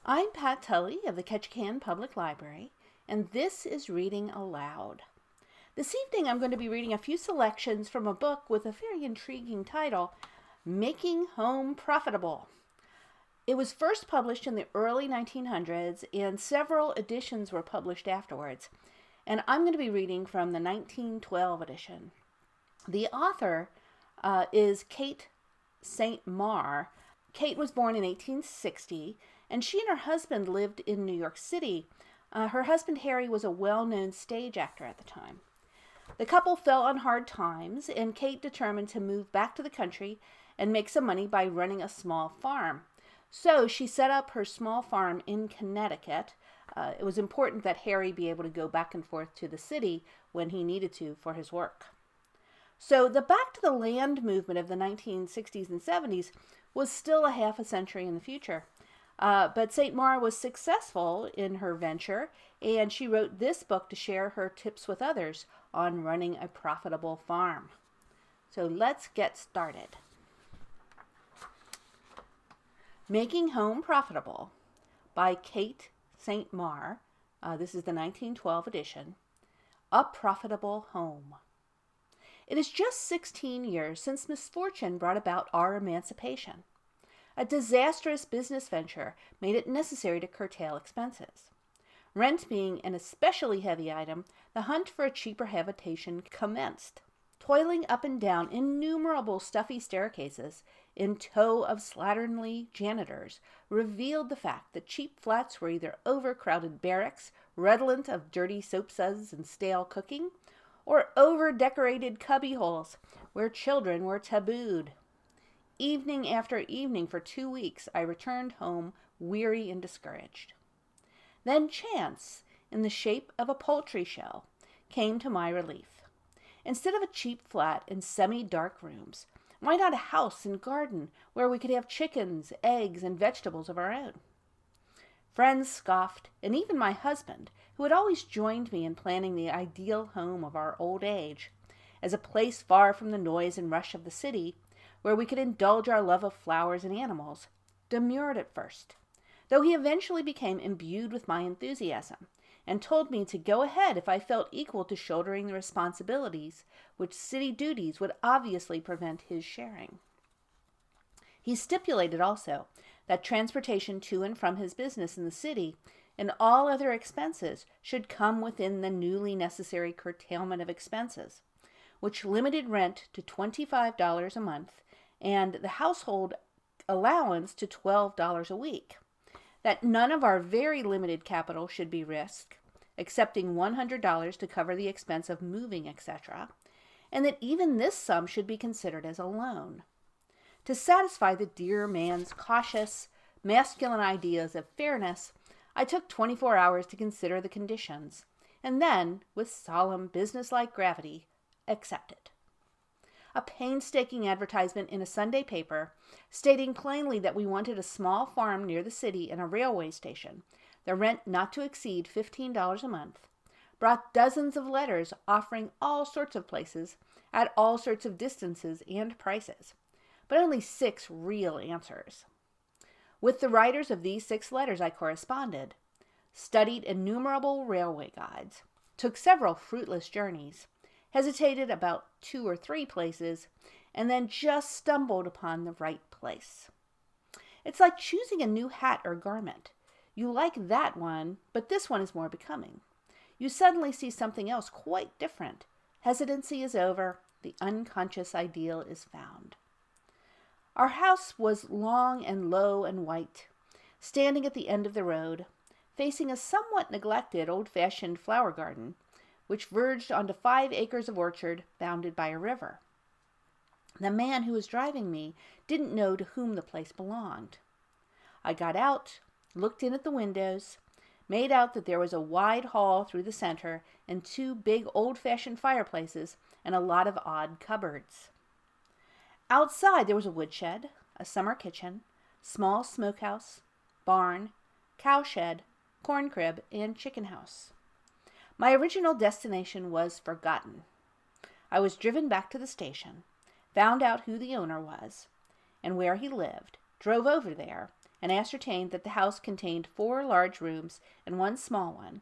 I'm Pat Tully of the Ketchikan Public Library, and this is Reading Aloud. This evening I'm going to be reading a few selections from a book with a very intriguing title, Making Home Profitable. It was first published in the early 1900s, and several editions were published afterwards. And I'm going to be reading from the 1912 edition. The author is Kate Saint-Maur. Kate was born in 1860, and she and her husband lived in New York City. Her husband, Harry, was a well-known stage actor at the time. The couple fell on hard times, and Kate determined to move back to the country and make some money by running a small farm. So she set up her small farm in Connecticut. It was important that Harry be able to go back and forth to the city when he needed to for his work. So the back to the land movement of the 1960s and 70s was still a half a century in the future. But Saint-Maur was successful in her venture, and she wrote this book to share her tips with others on running a profitable farm. So let's get started. Making Home Profitable by Kate Saint-Maur. This is the 1912 edition. A Profitable Home. It is just 16 years since misfortune brought about our emancipation. A disastrous business venture made it necessary to curtail expenses. Rent being an especially heavy item, the hunt for a cheaper habitation commenced. Toiling up and down innumerable stuffy staircases in tow of slatternly janitors revealed the fact that cheap flats were either overcrowded barracks, redolent of dirty soap suds and stale cooking, or over-decorated cubbyholes where children were tabooed. Evening after evening for 2 weeks, I returned home weary and discouraged. Then chance, in the shape of a poultry shell, came to my relief. Instead of a cheap flat in semi-dark rooms, why not a house and garden where we could have chickens, eggs, and vegetables of our own? Friends scoffed, and even my husband, who had always joined me in planning the ideal home of our old age, as a place far from the noise and rush of the city, where we could indulge our love of flowers and animals, demurred at first, though he eventually became imbued with my enthusiasm, and told me to go ahead if I felt equal to shouldering the responsibilities which city duties would obviously prevent his sharing. He stipulated also that transportation to and from his business in the city and all other expenses should come within the newly necessary curtailment of expenses, which limited rent to $25 a month and the household allowance to $12 a week. That none of our very limited capital should be risked, excepting $100 to cover the expense of moving, etc., and that even this sum should be considered as a loan. To satisfy the dear man's cautious, masculine ideas of fairness, I took 24 hours to consider the conditions, and then, with solemn, businesslike gravity, accepted. A painstaking advertisement in a Sunday paper, stating plainly that we wanted a small farm near the city and a railway station, the rent not to exceed $15 a month, brought dozens of letters offering all sorts of places at all sorts of distances and prices, but only 6 real answers. With the writers of these 6 letters I corresponded, studied innumerable railway guides, took several fruitless journeys, hesitated about 2 or 3 places, and then just stumbled upon the right place. It's like choosing a new hat or garment. You like that one, but this one is more becoming. You suddenly see something else quite different. Hesitancy is over. The unconscious ideal is found. Our house was long and low and white, standing at the end of the road, facing a somewhat neglected old-fashioned flower garden, which verged onto 5 acres of orchard bounded by a river. The man who was driving me didn't know to whom the place belonged. I got out, looked in at the windows, made out that there was a wide hall through the center and 2 big old-fashioned fireplaces and a lot of odd cupboards. Outside there was a woodshed, a summer kitchen, small smokehouse, barn, cowshed, corn crib, and chicken house. My original destination was forgotten. I was driven back to the station, found out who the owner was, and where he lived, drove over there, and ascertained that the house contained 4 large rooms and 1 small one,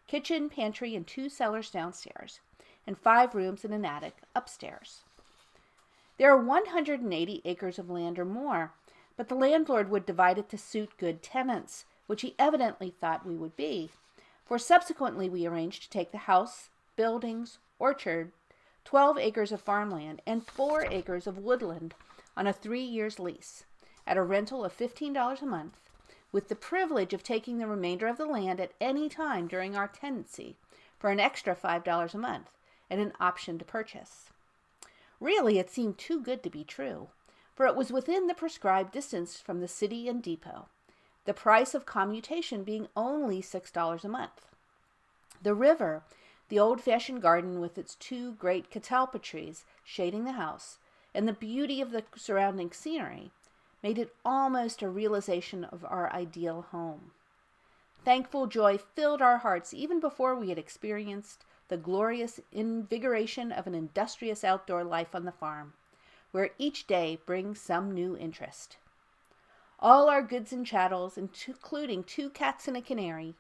kitchen, pantry, and 2 cellars downstairs, and 5 rooms and an attic upstairs. There are 180 acres of land or more, but the landlord would divide it to suit good tenants, which he evidently thought we would be, for subsequently we arranged to take the house, buildings, orchard, 12 acres of farmland, and 4 acres of woodland on a 3 years lease, at a rental of $15 a month, with the privilege of taking the remainder of the land at any time during our tenancy for an extra $5 a month and an option to purchase. Really, it seemed too good to be true, for it was within the prescribed distance from the city and depot, the price of commutation being only $6 a month. The river, the old-fashioned garden with its 2 great catalpa trees shading the house, and the beauty of the surrounding scenery made it almost a realization of our ideal home. Thankful joy filled our hearts even before we had experienced the glorious invigoration of an industrious outdoor life on the farm, where each day brings some new interest. All our goods and chattels, including 2 cats and a canary,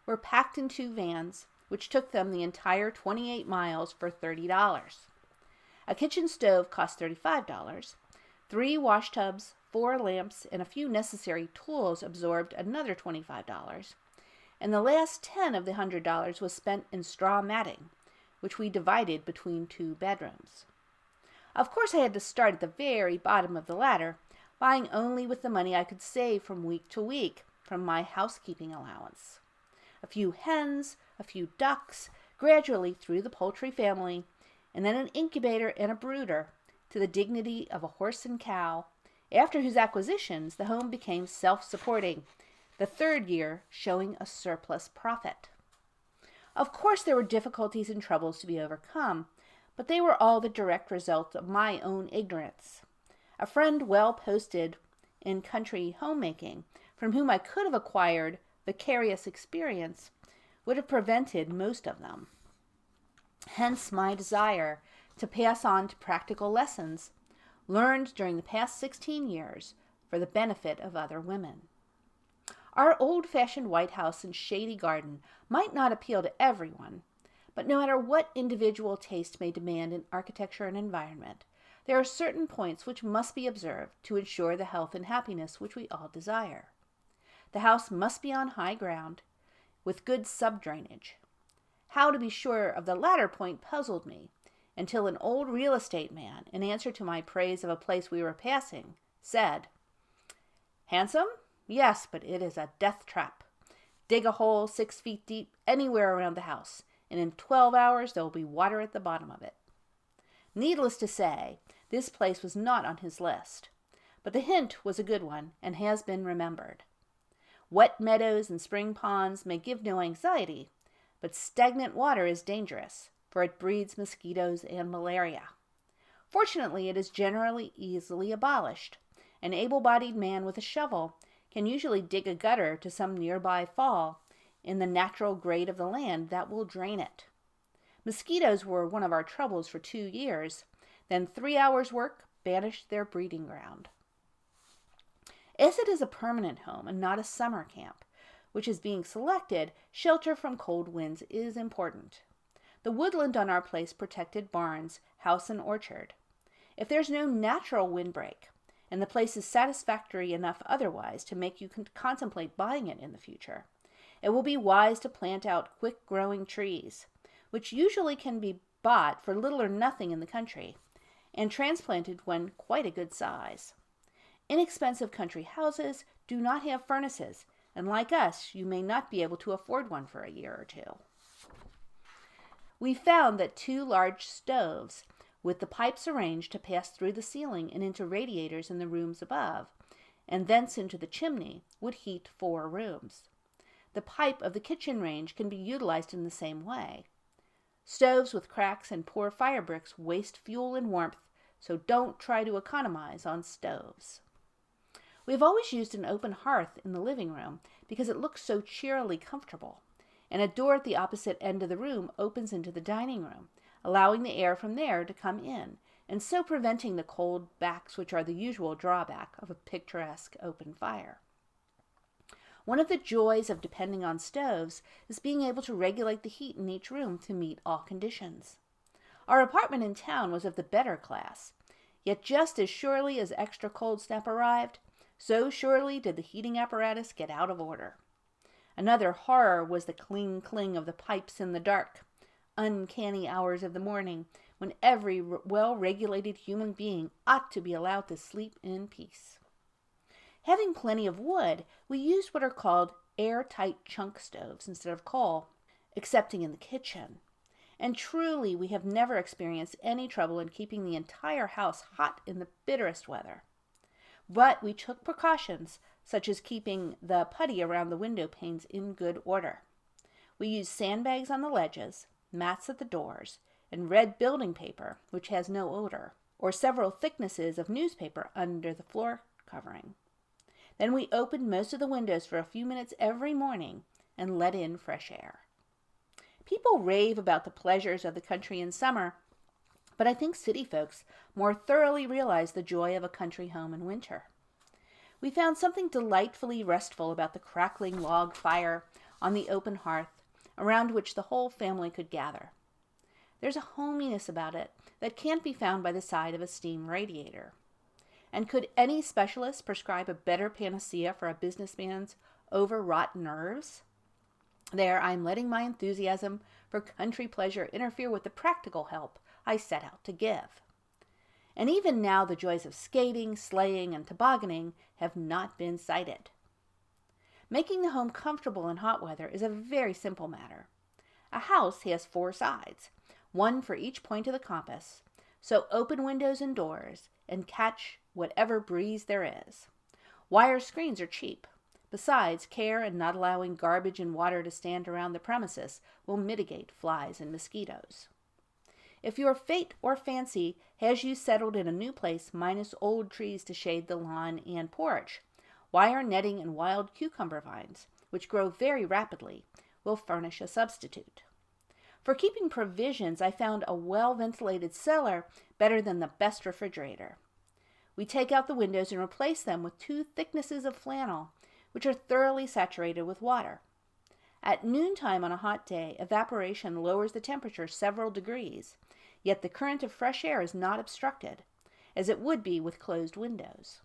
were packed in 2 vans, which took them the entire 28 miles for $30. A kitchen stove cost $35. 3 wash tubs, 4 lamps, and a few necessary tools absorbed another $25. And the last $10 of the $100 was spent in straw matting, which we divided between 2 bedrooms. Of course, I had to start at the very bottom of the ladder, buying only with the money I could save from week to week from my housekeeping allowance. A few hens, a few ducks, gradually through the poultry family, and then an incubator and a brooder, to the dignity of a horse and cow, after whose acquisitions the home became self-supporting, the 3rd year showing a surplus profit. Of course, there were difficulties and troubles to be overcome, but they were all the direct result of my own ignorance. A friend well posted in country homemaking, from whom I could have acquired vicarious experience, would have prevented most of them. Hence my desire to pass on to practical lessons learned during the past 16 years for the benefit of other women. Our old-fashioned White House and shady garden might not appeal to everyone, but no matter what individual taste may demand in architecture and environment, there are certain points which must be observed to ensure the health and happiness which we all desire. The house must be on high ground, with good sub-drainage. How to be sure of the latter point puzzled me, until an old real estate man, in answer to my praise of a place we were passing, said, "Handsome? Yes, but it is a death trap. Dig a hole 6 feet deep anywhere around the house, and in 12 hours there will be water at the bottom of it." Needless to say, this place was not on his list, but the hint was a good one and has been remembered. Wet meadows and spring ponds may give no anxiety, but stagnant water is dangerous, for it breeds mosquitoes and malaria. Fortunately, it is generally easily abolished. An able-bodied man with a shovel can usually dig a gutter to some nearby fall in the natural grade of the land that will drain it. Mosquitoes were one of our troubles for 2 years, then 3 hours' work banished their breeding ground. As it is a permanent home and not a summer camp, which is being selected, shelter from cold winds is important. The woodland on our place protected barns, house, and orchard. If there's no natural windbreak, and the place is satisfactory enough otherwise to make you contemplate buying it in the future, it will be wise to plant out quick-growing trees, which usually can be bought for little or nothing in the country, and transplanted when quite a good size. Inexpensive country houses do not have furnaces, and like us, you may not be able to afford one for a year or 2. We found that 2 large stoves, with the pipes arranged to pass through the ceiling and into radiators in the rooms above, and thence into the chimney, would heat 4 rooms. The pipe of the kitchen range can be utilized in the same way. Stoves with cracks and poor fire bricks waste fuel and warmth, so don't try to economize on stoves. We have always used an open hearth in the living room because it looks so cheerily comfortable, and a door at the opposite end of the room opens into the dining room, allowing the air from there to come in, and so preventing the cold backs which are the usual drawback of a picturesque open fire. One of the joys of depending on stoves is being able to regulate the heat in each room to meet all conditions. Our apartment in town was of the better class, yet just as surely as extra cold snap arrived, so surely did the heating apparatus get out of order. Another horror was the cling of the pipes in the dark, uncanny hours of the morning when every well-regulated human being ought to be allowed to sleep in peace. Having plenty of wood, we used what are called airtight chunk stoves instead of coal, excepting in the kitchen. And truly, we have never experienced any trouble in keeping the entire house hot in the bitterest weather. But we took precautions, such as keeping the putty around the window panes in good order. We used sandbags on the ledges, mats at the doors, and red building paper, which has no odor, or several thicknesses of newspaper under the floor covering. Then we opened most of the windows for a few minutes every morning and let in fresh air. People rave about the pleasures of the country in summer, but I think city folks more thoroughly realize the joy of a country home in winter. We found something delightfully restful about the crackling log fire on the open hearth, around which the whole family could gather. There's a hominess about it that can't be found by the side of a steam radiator. And could any specialist prescribe a better panacea for a businessman's overwrought nerves? There, I'm letting my enthusiasm for country pleasure interfere with the practical help I set out to give. And even now the joys of skating, sleighing, and tobogganing have not been cited. Making the home comfortable in hot weather is a very simple matter. A house has 4 sides, one for each point of the compass, so open windows and doors and catch whatever breeze there is. Wire screens are cheap. Besides, care in not allowing garbage and water to stand around the premises will mitigate flies and mosquitoes. If your fate or fancy has you settled in a new place minus old trees to shade the lawn and porch, wire netting and wild cucumber vines, which grow very rapidly, will furnish a substitute. For keeping provisions, I found a well-ventilated cellar better than the best refrigerator. We take out the windows and replace them with 2 thicknesses of flannel, which are thoroughly saturated with water. At noontime on a hot day, evaporation lowers the temperature several degrees, yet the current of fresh air is not obstructed, as it would be with closed windows.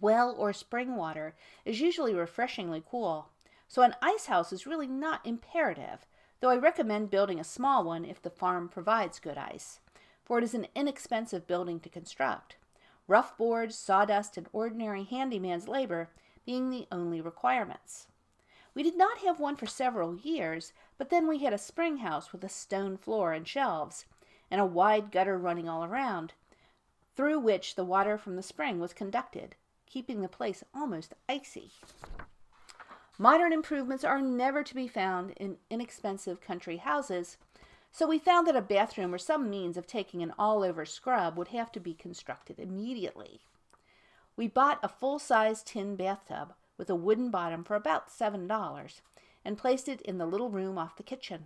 Well or spring water is usually refreshingly cool, so an ice house is really not imperative, though I recommend building a small one if the farm provides good ice, for it is an inexpensive building to construct. Rough boards, sawdust, and ordinary handyman's labor being the only requirements. We did not have one for several years, but then we had a spring house with a stone floor and shelves, and a wide gutter running all around, through which the water from the spring was conducted, keeping the place almost icy. Modern improvements are never to be found in inexpensive country houses, so we found that a bathroom or some means of taking an all-over scrub would have to be constructed immediately. We bought a full-size tin bathtub with a wooden bottom for about $7 and placed it in the little room off the kitchen.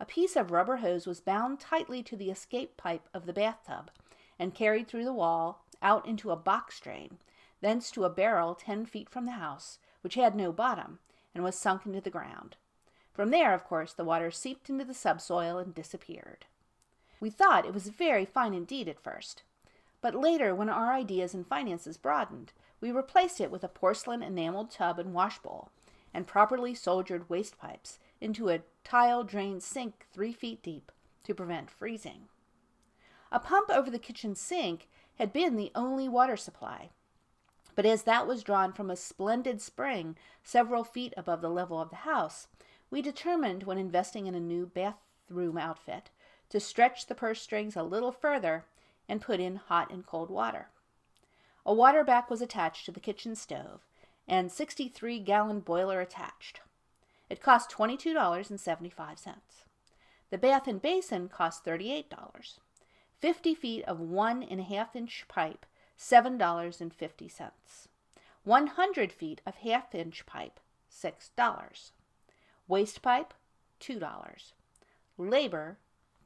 A piece of rubber hose was bound tightly to the escape pipe of the bathtub and carried through the wall out into a box drain, thence to a barrel 10 feet from the house, which had no bottom and was sunk into the ground. From there, of course, the water seeped into the subsoil and disappeared. We thought it was very fine indeed at first, but later, when our ideas and finances broadened, we replaced it with a porcelain enameled tub and washbowl, and properly soldiered waste pipes into a tile-drained sink 3 feet deep to prevent freezing. A pump over the kitchen sink had been the only water supply, but as that was drawn from a splendid spring several feet above the level of the house, we determined, when investing in a new bathroom outfit, to stretch the purse strings a little further and put in hot and cold water. A water back was attached to the kitchen stove, and 63-gallon boiler attached. It cost $22.75. The bath and basin cost $38. 50 feet of 1.5-inch pipe, $7.50. 100 feet of half-inch pipe, $6. Waste pipe, $2. Labor,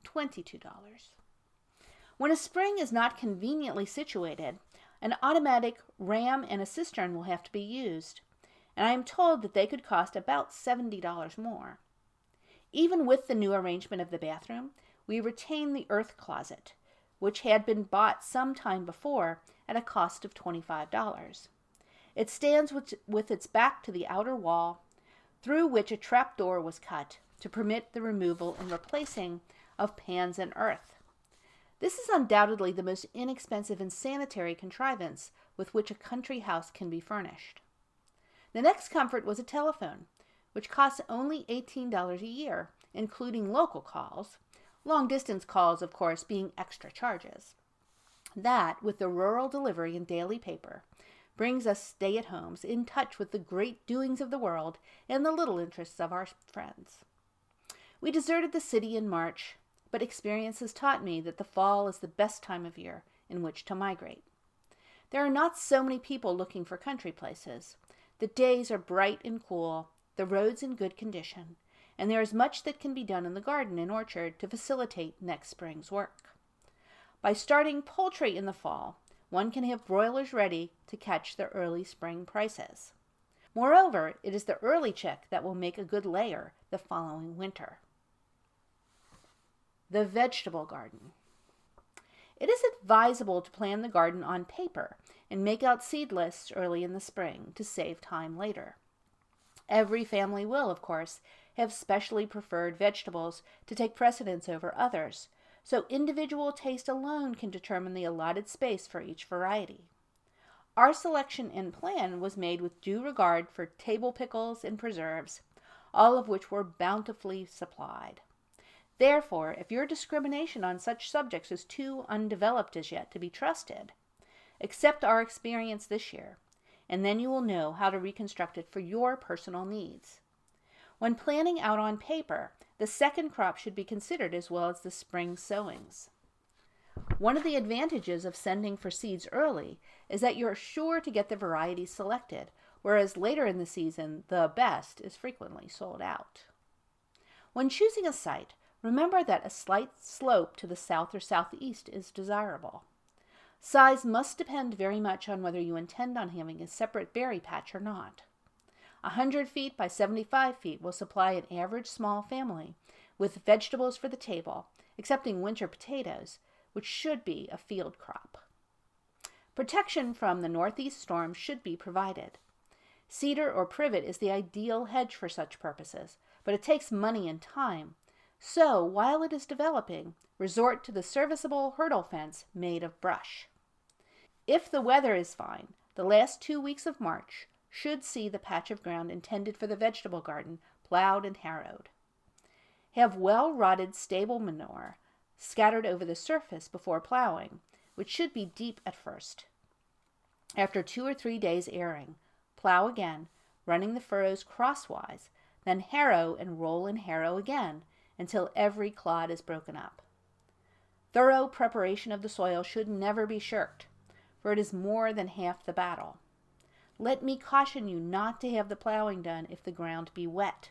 $22. When a spring is not conveniently situated, an automatic ram and a cistern will have to be used, and I am told that they could cost about $70 more. Even with the new arrangement of the bathroom, we retain the earth closet, which had been bought some time before at a cost of $25. It stands with its back to the outer wall, through which a trap door was cut to permit the removal and replacing of pans and earth. This is undoubtedly the most inexpensive and sanitary contrivance with which a country house can be furnished. The next comfort was a telephone, which costs only $18 a year, including local calls, long-distance calls, of course, being extra charges. That, with the rural delivery and daily paper, brings us stay-at-homes in touch with the great doings of the world and the little interests of our friends. We deserted the city in March, but experience has taught me that the fall is the best time of year in which to migrate. There are not so many people looking for country places. The days are bright and cool, the roads in good condition, and there is much that can be done in the garden and orchard to facilitate next spring's work. By starting poultry in the fall, one can have broilers ready to catch the early spring prices. Moreover, it is the early chick that will make a good layer the following winter. The vegetable garden. It is advisable to plan the garden on paper and make out seed lists early in the spring to save time later. Every family will, of course, have specially preferred vegetables to take precedence over others, so individual taste alone can determine the allotted space for each variety. Our selection and plan was made with due regard for table pickles and preserves, all of which were bountifully supplied. Therefore, if your discrimination on such subjects is too undeveloped as yet to be trusted, accept our experience this year, and then you will know how to reconstruct it for your personal needs. When planning out on paper, the second crop should be considered as well as the spring sowings. One of the advantages of sending for seeds early is that you're sure to get the variety selected, whereas later in the season, the best is frequently sold out. When choosing a site, remember that a slight slope to the south or southeast is desirable. Size must depend very much on whether you intend on having a separate berry patch or not. 100 feet by 75 feet will supply an average small family with vegetables for the table, excepting winter potatoes, which should be a field crop. Protection from the northeast storm should be provided. Cedar or privet is the ideal hedge for such purposes, but it takes money and time. So, while it is developing, resort to the serviceable hurdle fence made of brush. If the weather is fine, the last 2 weeks of March should see the patch of ground intended for the vegetable garden plowed and harrowed. Have well-rotted stable manure scattered over the surface before plowing, which should be deep at first. After 2 or 3 days airing, plow again, running the furrows crosswise, then harrow and roll and harrow again, until every clod is broken up. Thorough preparation of the soil should never be shirked, for it is more than half the battle. Let me caution you not to have the plowing done if the ground be wet.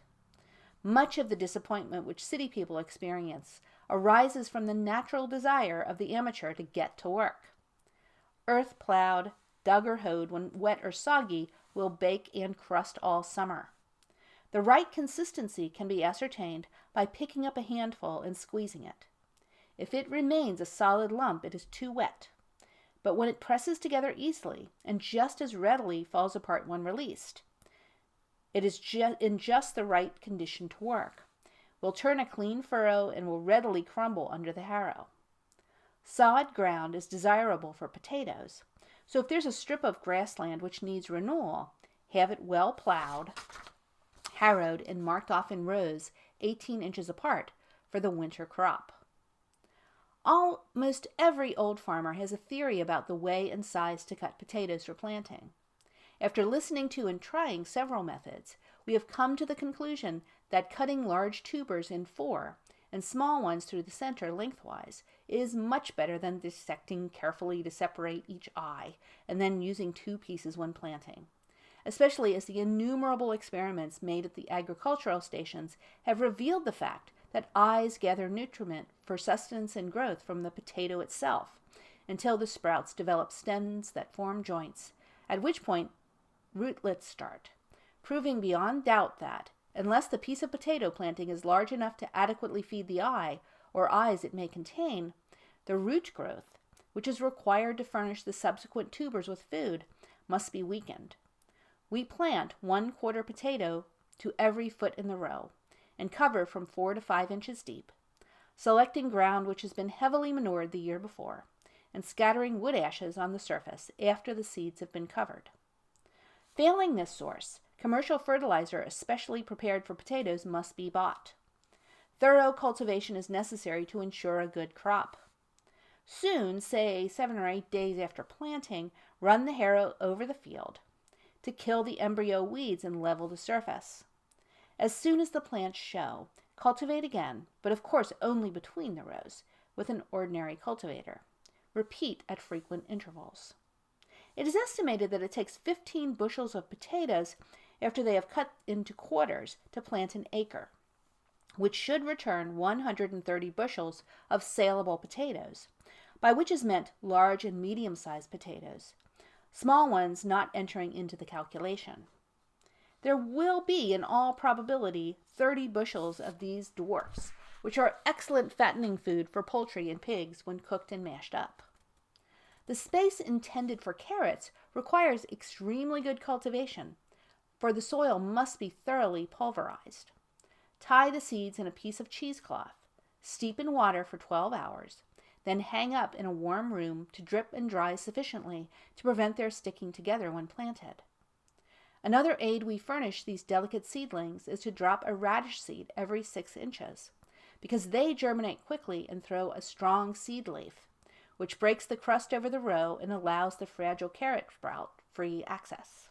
Much of the disappointment which city people experience arises from the natural desire of the amateur to get to work. Earth plowed, dug or hoed when wet or soggy will bake and crust all summer. The right consistency can be ascertained by picking up a handful and squeezing it. If it remains a solid lump, it is too wet. But when it presses together easily and just as readily falls apart when released, it is in just the right condition to work, will turn a clean furrow and will readily crumble under the harrow. Sod ground is desirable for potatoes, so if there's a strip of grassland which needs renewal, have it well plowed, harrowed, and marked off in rows 18 inches apart for the winter crop. Almost every old farmer has a theory about the way and size to cut potatoes for planting. After listening to and trying several methods, we have come to the conclusion that cutting large tubers in 4 and small ones through the center lengthwise is much better than dissecting carefully to separate each eye and then using 2 pieces when planting, especially as the innumerable experiments made at the agricultural stations have revealed the fact that eyes gather nutriment for sustenance and growth from the potato itself until the sprouts develop stems that form joints, at which point rootlets start. proving beyond doubt that, unless the piece of potato planting is large enough to adequately feed the eye or eyes it may contain, the root growth, which is required to furnish the subsequent tubers with food, must be weakened. We plant 1/4 potato to every foot in the row and cover from 4 to 5 inches deep, selecting ground which has been heavily manured the year before, and scattering wood ashes on the surface after the seeds have been covered. Failing this source, commercial fertilizer especially prepared for potatoes must be bought. Thorough cultivation is necessary to ensure a good crop. Soon, say 7 or 8 days after planting, run the harrow over the field to kill the embryo weeds and level the surface. As soon as the plants show, cultivate again, but of course only between the rows, with an ordinary cultivator. Repeat at frequent intervals. It is estimated that it takes 15 bushels of potatoes after they have cut into quarters to plant an acre, which should return 130 bushels of saleable potatoes, by which is meant large and medium-sized potatoes, small ones not entering into the calculation. There will be, in all probability, 30 bushels of these dwarfs, which are excellent fattening food for poultry and pigs when cooked and mashed up. The space intended for carrots requires extremely good cultivation, for the soil must be thoroughly pulverized. Tie the seeds in a piece of cheesecloth, steep in water for 12 hours, then hang up in a warm room to drip and dry sufficiently to prevent their sticking together when planted. Another aid we furnish these delicate seedlings is to drop a radish seed every 6 inches, because they germinate quickly and throw a strong seed leaf, which breaks the crust over the row and allows the fragile carrot sprout free access.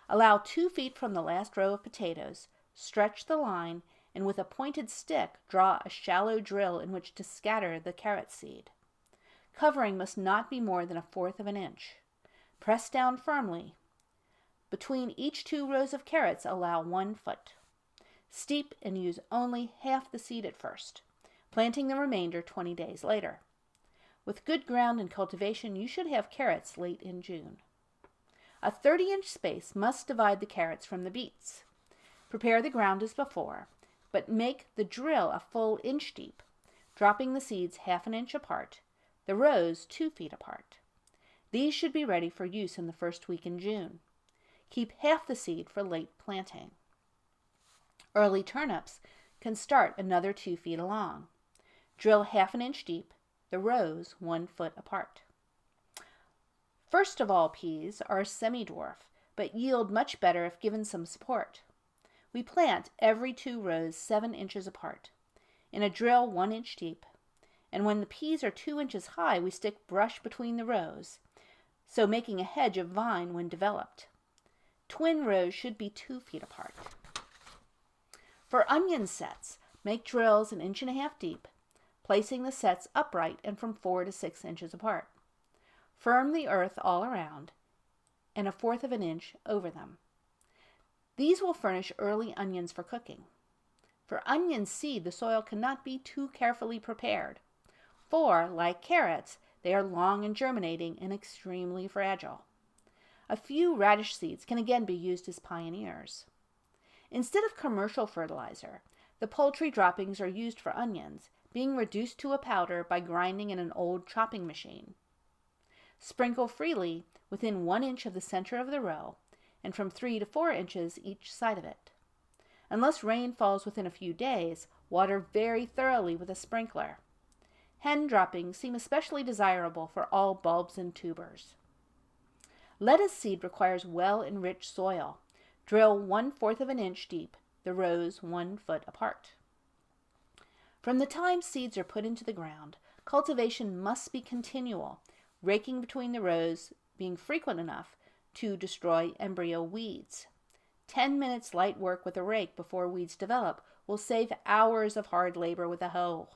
Allow 2 feet from the last row of potatoes, stretch the line, and with a pointed stick draw a shallow drill in which to scatter the carrot seed. Covering must not be more than 1/4 of an inch. Press down firmly. Between each 2 rows of carrots allow 1 foot. Steep and use only half the seed at first, planting the remainder 20 days later. With good ground and cultivation, you should have carrots late in June. A 30-inch space must divide the carrots from the beets. Prepare the ground as before, but make the drill a full inch deep, dropping the seeds 1/2 inch apart, the rows 2 feet apart. These should be ready for use in the first week in June. Keep half the seed for late planting. Early turnips can start another 2 feet along. Drill 1/2 inch deep, the rows 1 foot apart. First of all peas are semi-dwarf, but yield much better if given some support. We plant every 2 rows 7 inches apart, in a drill 1 inch deep, and when the peas are 2 inches high, we stick brush between the rows, so making a hedge of vine when developed. Twin rows should be 2 feet apart. For onion sets, make drills 1.5 inches deep, placing the sets upright and from 4 to 6 inches apart. Firm the earth all around and 1/4 of an inch over them. These will furnish early onions for cooking. For onion seed, the soil cannot be too carefully prepared, for, like carrots, they are long in germinating and extremely fragile. A few radish seeds can again be used as pioneers. Instead of commercial fertilizer, the poultry droppings are used for onions, being reduced to a powder by grinding in an old chopping machine. Sprinkle freely within 1 inch of the center of the row, and from 3 to 4 inches each side of it. Unless rain falls within a few days, water very thoroughly with a sprinkler. Hen droppings seem especially desirable for all bulbs and tubers. Lettuce seed requires well-enriched soil. Drill 1/4 of an inch deep, the rows 1 foot apart. From the time seeds are put into the ground, cultivation must be continual, raking between the rows being frequent enough to destroy embryo weeds. 10 minutes light work with a rake before weeds develop will save hours of hard labor with a hoe.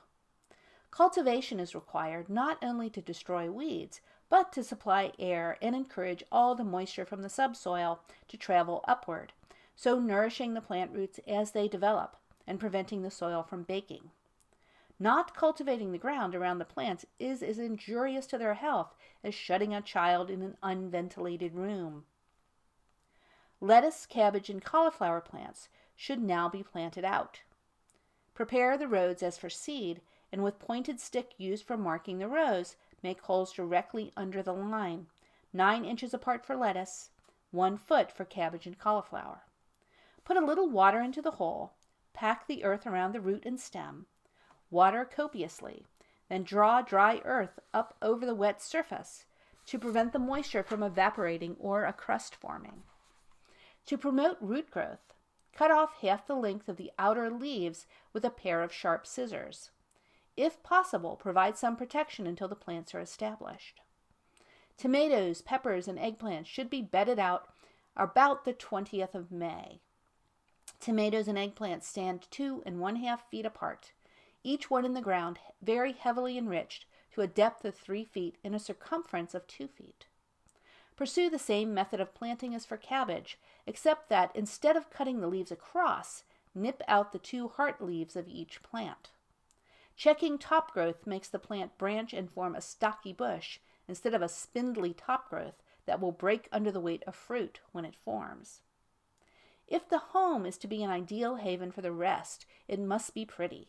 Cultivation is required not only to destroy weeds, but to supply air and encourage all the moisture from the subsoil to travel upward, so nourishing the plant roots as they develop and preventing the soil from baking. Not cultivating the ground around the plants is as injurious to their health as shutting a child in an unventilated room. Lettuce, cabbage, and cauliflower plants should now be planted out. Prepare the rows as for seed, and with pointed stick used for marking the rows, make holes directly under the line, 9 inches apart for lettuce, 1 foot for cabbage and cauliflower. Put a little water into the hole, pack the earth around the root and stem, water copiously, then draw dry earth up over the wet surface to prevent the moisture from evaporating or a crust forming. To promote root growth, cut off half the length of the outer leaves with a pair of sharp scissors. If possible, provide some protection until the plants are established. Tomatoes, peppers, and eggplants should be bedded out about the 20th of May. Tomatoes and eggplants stand 2 1/2 feet apart, each one in the ground very heavily enriched to a depth of 3 feet and a circumference of 2 feet. Pursue the same method of planting as for cabbage, except that instead of cutting the leaves across, nip out the 2 heart leaves of each plant. Checking top growth makes the plant branch and form a stocky bush instead of a spindly top growth that will break under the weight of fruit when it forms. If the home is to be an ideal haven for the rest, it must be pretty.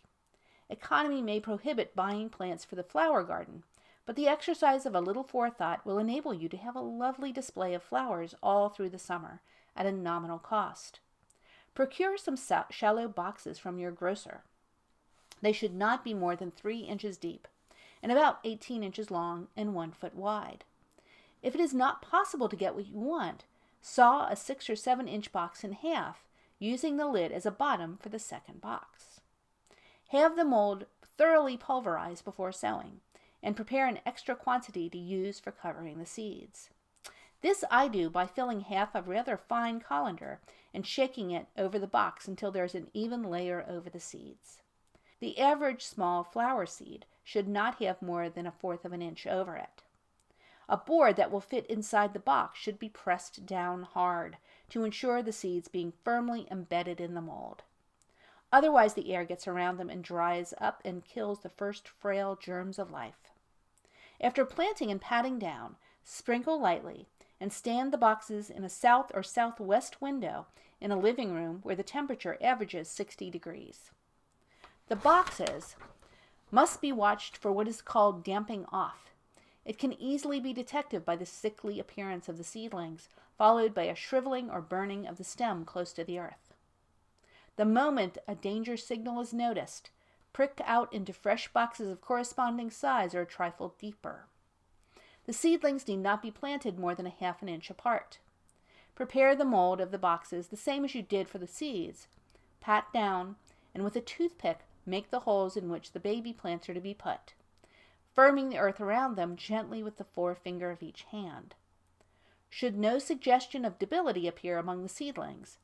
Economy may prohibit buying plants for the flower garden, but the exercise of a little forethought will enable you to have a lovely display of flowers all through the summer at a nominal cost. Procure some shallow boxes from your grocer. They should not be more than 3 inches deep and about 18 inches long and 1 foot wide. If it is not possible to get what you want, saw a 6 or 7 inch box in half, using the lid as a bottom for the second box. Have the mold thoroughly pulverized before sowing, and prepare an extra quantity to use for covering the seeds. This I do by filling half a rather fine colander and shaking it over the box until there is an even layer over the seeds. The average small flower seed should not have more than 1/4 of an inch over it. A board that will fit inside the box should be pressed down hard to ensure the seeds being firmly embedded in the mold. Otherwise, the air gets around them and dries up and kills the first frail germs of life. After planting and patting down, sprinkle lightly and stand the boxes in a south or southwest window in a living room where the temperature averages 60 degrees. The boxes must be watched for what is called damping off. It can easily be detected by the sickly appearance of the seedlings, followed by a shriveling or burning of the stem close to the earth. The moment a danger signal is noticed, prick out into fresh boxes of corresponding size or a trifle deeper. The seedlings need not be planted more than 1/2 inch apart. Prepare the mold of the boxes the same as you did for the seeds. Pat down, and with a toothpick make the holes in which the baby plants are to be put, firming the earth around them gently with the forefinger of each hand. Should no suggestion of debility appear among the seedlings,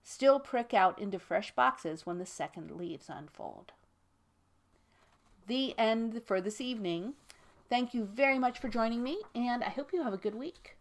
still prick out into fresh boxes when the second leaves unfold. The end for this evening. Thank you very much for joining me, and I hope you have a good week.